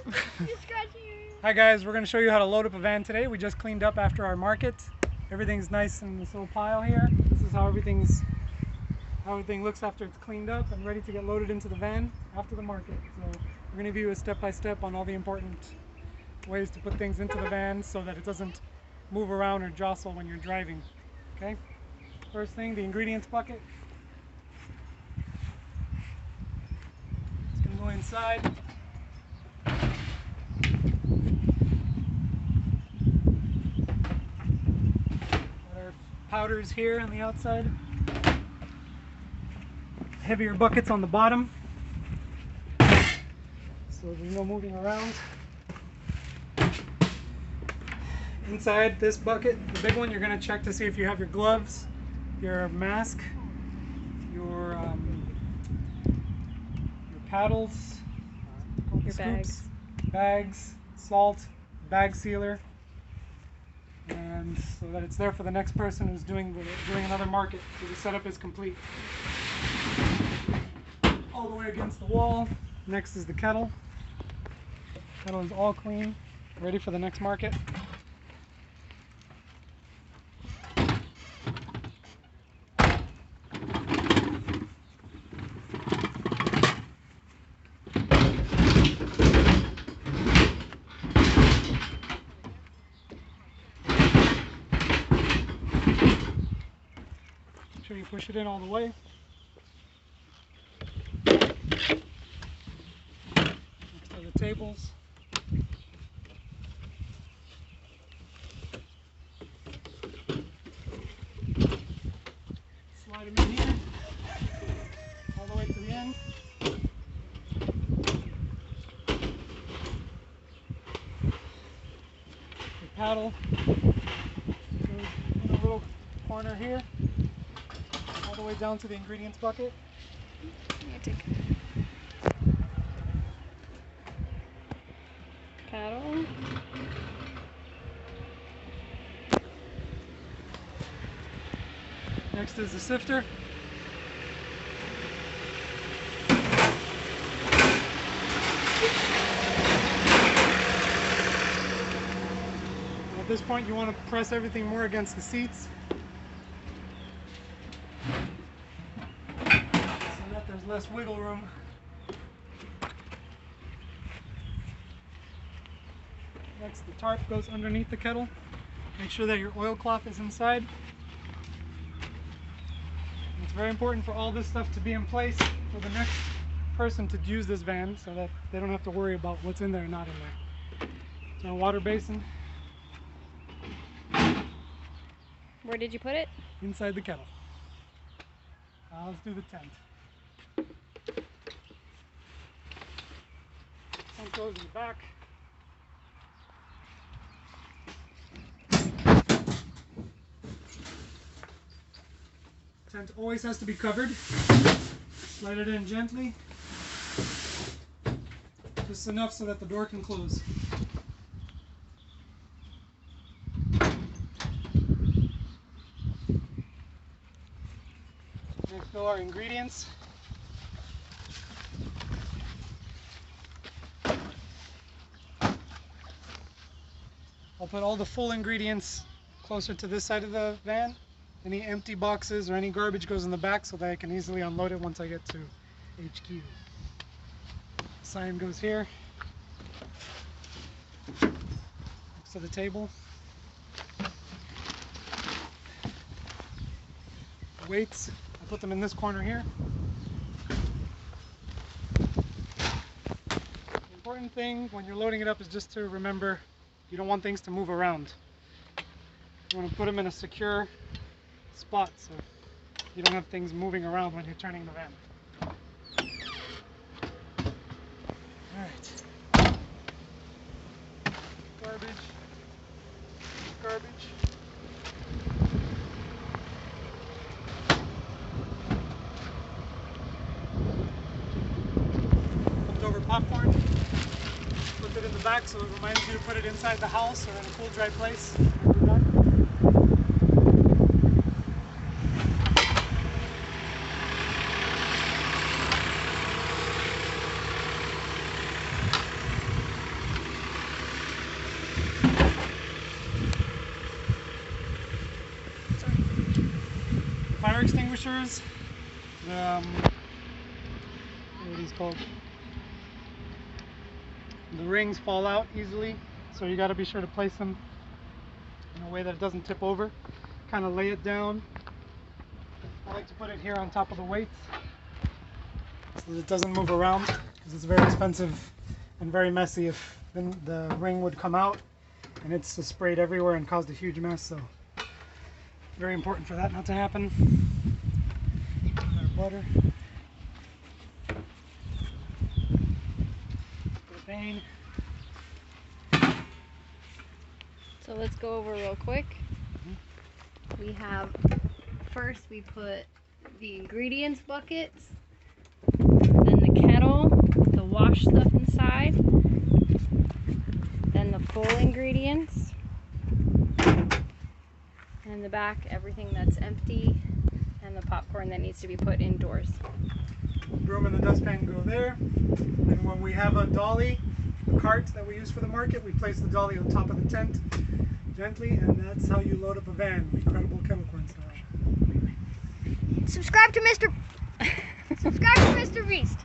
You're scratching your ear. Hi guys, we're going to show you how to load up a van today. We just cleaned up after our market. Everything's nice in this little pile here. This is how everything looks after it's cleaned up and ready to get loaded into the van after the market. So we're going to give you a step-by-step on all the important ways to put things into the van so that it doesn't move around or jostle when you're driving. Okay? First thing, the ingredients bucket. It's going to go inside. Powders here on the outside, heavier buckets on the bottom, so there's no moving around. Inside this bucket, the big one, you're going to check to see if you have your gloves, your mask, your paddles, Your scoops, bags, salt, bag sealer, and so that it's there for the next person who's doing another market, so the setup is complete. All the way against the wall. Next is the kettle. Kettle is all clean, ready for the next market. Make sure you push it in all the way. Next are the tables. Slide them in here, all the way to the end. The paddle goes in a little corner here, all the way down to the ingredients bucket. Kettle. Next is the sifter. At this point, you want to press everything more against the seats so that there's less wiggle room. Next, the tarp goes underneath the kettle. Make sure that your oilcloth is inside. It's very important for all this stuff to be in place for the next person to use this van so that they don't have to worry about what's in there or not in there. So a water basin. Where did you put it? Inside the kettle. Let's do the tent. Tent goes in the back. Tent always has to be covered. Slide it in gently. Just enough so that the door can close. Next go our ingredients. I'll put all the full ingredients closer to this side of the van. Any empty boxes or any garbage goes in the back so that I can easily unload it once I get to HQ. Sign goes here, next to the table. The weights, I put them in this corner here. The important thing when you're loading it up is just to remember you don't want things to move around. You want to put them in a secure spot so you don't have things moving around when you're turning the van. Alright. Garbage. Garbage. Leftover popcorn. Put it in the back so it reminds you to put it inside the house or in a cool, dry place. washers, what are these called? The rings fall out easily, so you got to be sure to place them in a way that it doesn't tip over. Kind of lay it down. I like to put it here on top of the weights so that it doesn't move around, because it's very expensive and very messy if the ring would come out and it's just sprayed everywhere and caused a huge mess. So very important for that not to happen. Our butter. Bane. So let's go over real quick. We have, first we put the ingredients buckets, then the kettle, the wash stuff inside, then the full ingredients, and in the back everything that's empty, and the popcorn that needs to be put indoors. The broom and the dustpan go there, and when we have a dolly, a cart that we use for the market, we place the dolly on top of the tent gently, and that's how you load up a van, incredible kettle corn style. Subscribe to Mr. Subscribe to Mr. Beast.